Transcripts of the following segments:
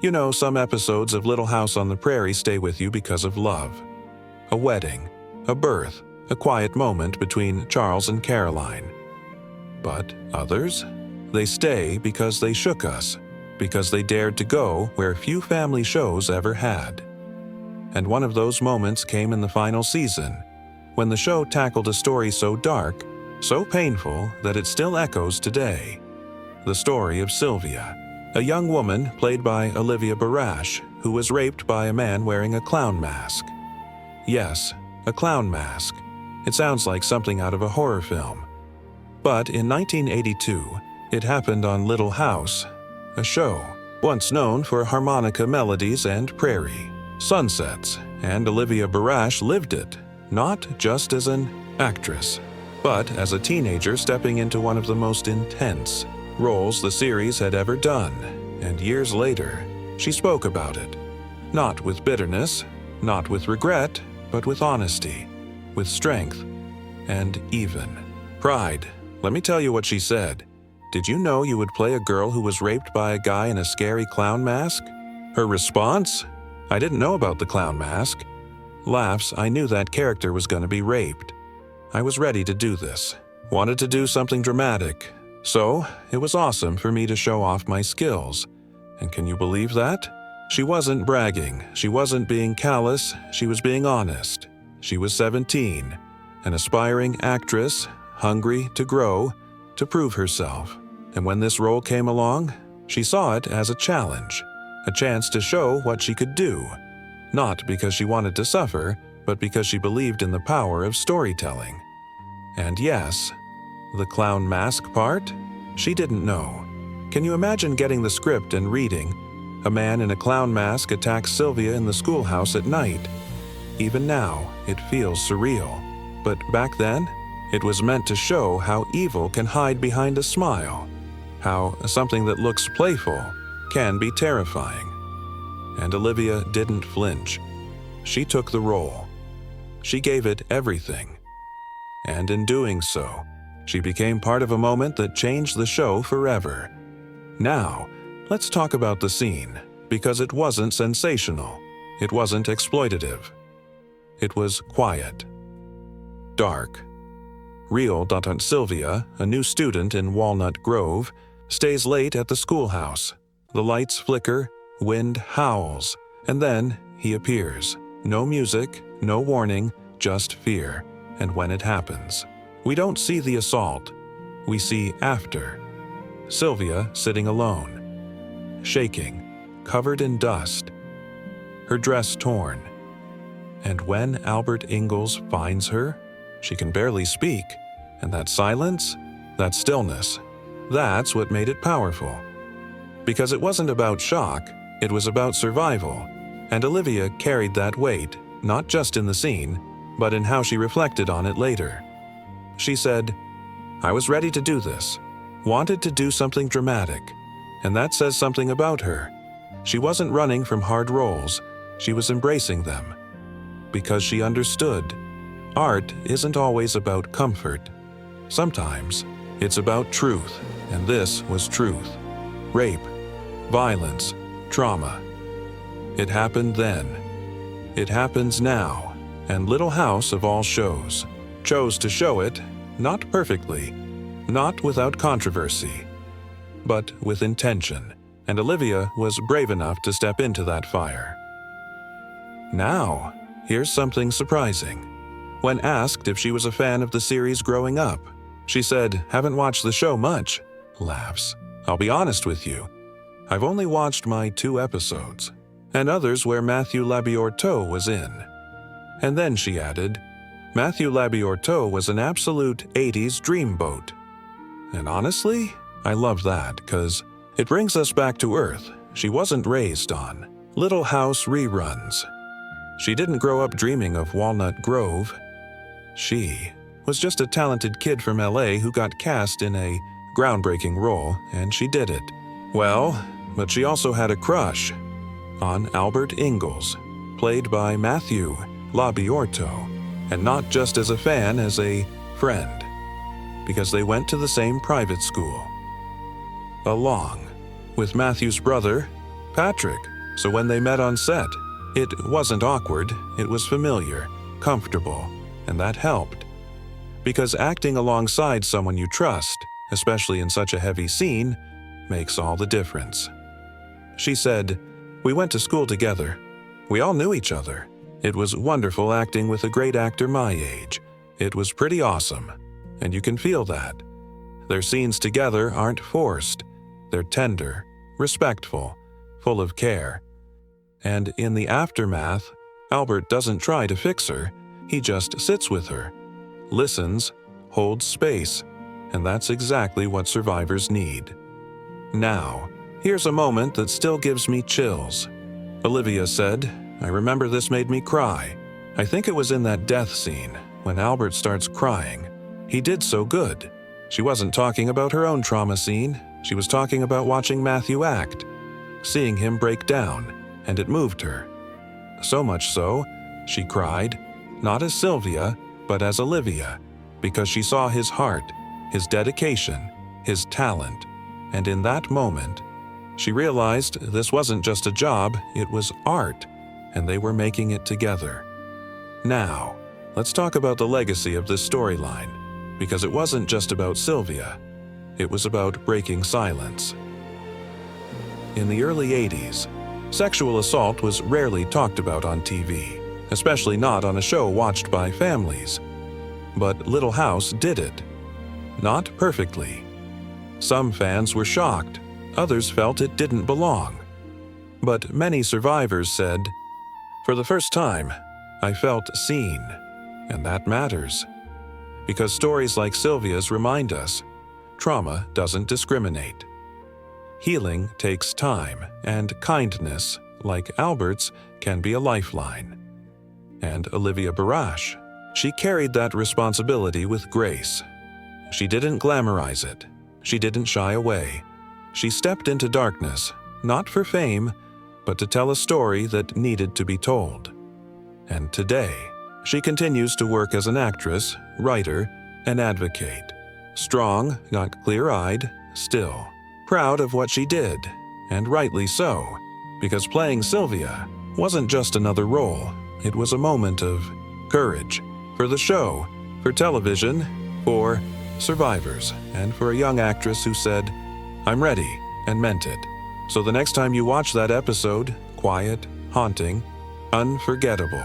You know, some episodes of Little House on the Prairie stay with you because of love. A wedding, a birth, a quiet moment between Charles and Caroline. But others? They stay because they shook us, because they dared to go where few family shows ever had. And one of those moments came in the final season, when the show tackled a story so dark, so painful that it still echoes today. The story of Sylvia, a young woman played by Olivia Barash, who was raped by a man wearing a clown mask. Yes, a clown mask. It sounds like something out of a horror film. But in 1982, it happened on Little House, a show once known for harmonica melodies and prairie, sunsets, and Olivia Barash lived it, not just as an actress, but as a teenager stepping into one of the most intense roles the series had ever done, and years later, she spoke about it. Not with bitterness, not with regret, but with honesty, with strength, and even pride. Let me tell you what she said. Did you know you would play a girl who was raped by a guy in a scary clown mask? Her response? I didn't know about the clown mask. Laughs, I knew that character was going to be raped. I was ready to do this, wanted to do something dramatic. So, it was awesome for me to show off my skills. And can you believe that? She wasn't bragging, she wasn't being callous, she was being honest. She was 17, an aspiring actress, hungry to grow, to prove herself. And when this role came along, she saw it as a challenge, a chance to show what she could do. Not because she wanted to suffer, but because she believed in the power of storytelling. And yes, the clown mask part? She didn't know. Can you imagine getting the script and reading, a man in a clown mask attacks Sylvia in the schoolhouse at night? Even now, it feels surreal. But back then, it was meant to show how evil can hide behind a smile, how something that looks playful can be terrifying. And Olivia didn't flinch. She took the role. She gave it everything. And in doing so, she became part of a moment that changed the show forever. Now, let's talk about the scene, because it wasn't sensational. It wasn't exploitative. It was quiet. Dark. Real. Sylvia, a new student in Walnut Grove, stays late at the schoolhouse. The lights flicker, wind howls, and then he appears. No music, no warning, just fear. And when it happens, we don't see the assault. We see after. Sylvia sitting alone, shaking, covered in dust, her dress torn. And when Albert Ingalls finds her, she can barely speak, and that silence, that stillness, that's what made it powerful. Because it wasn't about shock, it was about survival, and Olivia carried that weight, not just in the scene, but in how she reflected on it later. She said, I was ready to do this, wanted to do something dramatic, and that says something about her. She wasn't running from hard roles, she was embracing them. Because she understood, art isn't always about comfort. Sometimes it's about truth, and this was truth. Rape, violence, trauma. It happened then. It happens now, and Little House of all shows chose to show it, not perfectly, not without controversy, but with intention, and Olivia was brave enough to step into that fire. Now, here's something surprising. When asked if she was a fan of the series growing up, she said, haven't watched the show much. Laughs. I'll be honest with you. I've only watched my 2 episodes, and others where Matthew Labiorteaux was in. And then she added, Matthew Labiorteaux was an absolute 80s dreamboat. And honestly, I love that, because it brings us back to Earth. She wasn't raised on Little House reruns. She didn't grow up dreaming of Walnut Grove. She was just a talented kid from LA who got cast in a groundbreaking role, and she did it. Well, but she also had a crush on Albert Ingalls, played by Matthew Labiorteaux, and not just as a fan, as a friend, because they went to the same private school. A long, with Matthew's brother, Patrick, so when they met on set, it wasn't awkward, it was familiar, comfortable, and that helped. Because acting alongside someone you trust, especially in such a heavy scene, makes all the difference. She said, "We went to school together. We all knew each other. It was wonderful acting with a great actor my age. It was pretty awesome, and you can feel that. Their scenes together aren't forced. They're tender, respectful, full of care. And in the aftermath, Albert doesn't try to fix her, he just sits with her, listens, holds space, and that's exactly what survivors need." Now, here's a moment that still gives me chills. Olivia said, "I remember this made me cry. I think it was in that death scene, when Albert starts crying. He did so good." She wasn't talking about her own trauma scene, she was talking about watching Matthew act, seeing him break down, and it moved her. So much so, she cried, not as Sylvia, but as Olivia, because she saw his heart, his dedication, his talent, and in that moment, she realized this wasn't just a job, it was art, and they were making it together. Now, let's talk about the legacy of this storyline, because it wasn't just about Sylvia, it was about breaking silence. In the early 80s, sexual assault was rarely talked about on TV, especially not on a show watched by families. But Little House did it. Not perfectly. Some fans were shocked, others felt it didn't belong. But many survivors said, "For the first time, I felt seen," and that matters. Because stories like Sylvia's remind us, trauma doesn't discriminate. Healing takes time, and kindness, like Albert's, can be a lifeline. And Olivia Barash, she carried that responsibility with grace. She didn't glamorize it. She didn't shy away. She stepped into darkness, not for fame, but to tell a story that needed to be told. And today, she continues to work as an actress, writer, and advocate. Strong, not clear-eyed, still. Proud of what she did, and rightly so, because playing Sylvia wasn't just another role, it was a moment of courage for the show, for television, for survivors, and for a young actress who said, "I'm ready," and meant it. So the next time you watch that episode, quiet, haunting, unforgettable,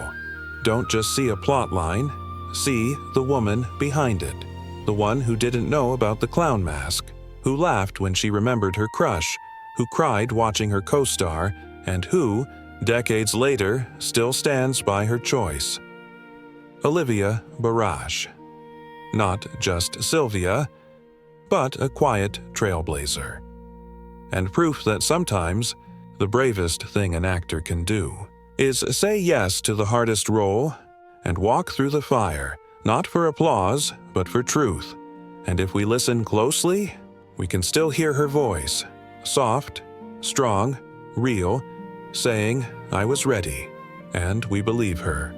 don't just see a plot line, see the woman behind it, the one who didn't know about the clown mask, who laughed when she remembered her crush, who cried watching her co-star, and who, decades later, still stands by her choice. Olivia Barash. Not just Sylvia, but a quiet trailblazer. And proof that sometimes the bravest thing an actor can do is say yes to the hardest role and walk through the fire, not for applause, but for truth. And if we listen closely, we can still hear her voice, soft, strong, real, saying, "I was ready," and we believe her.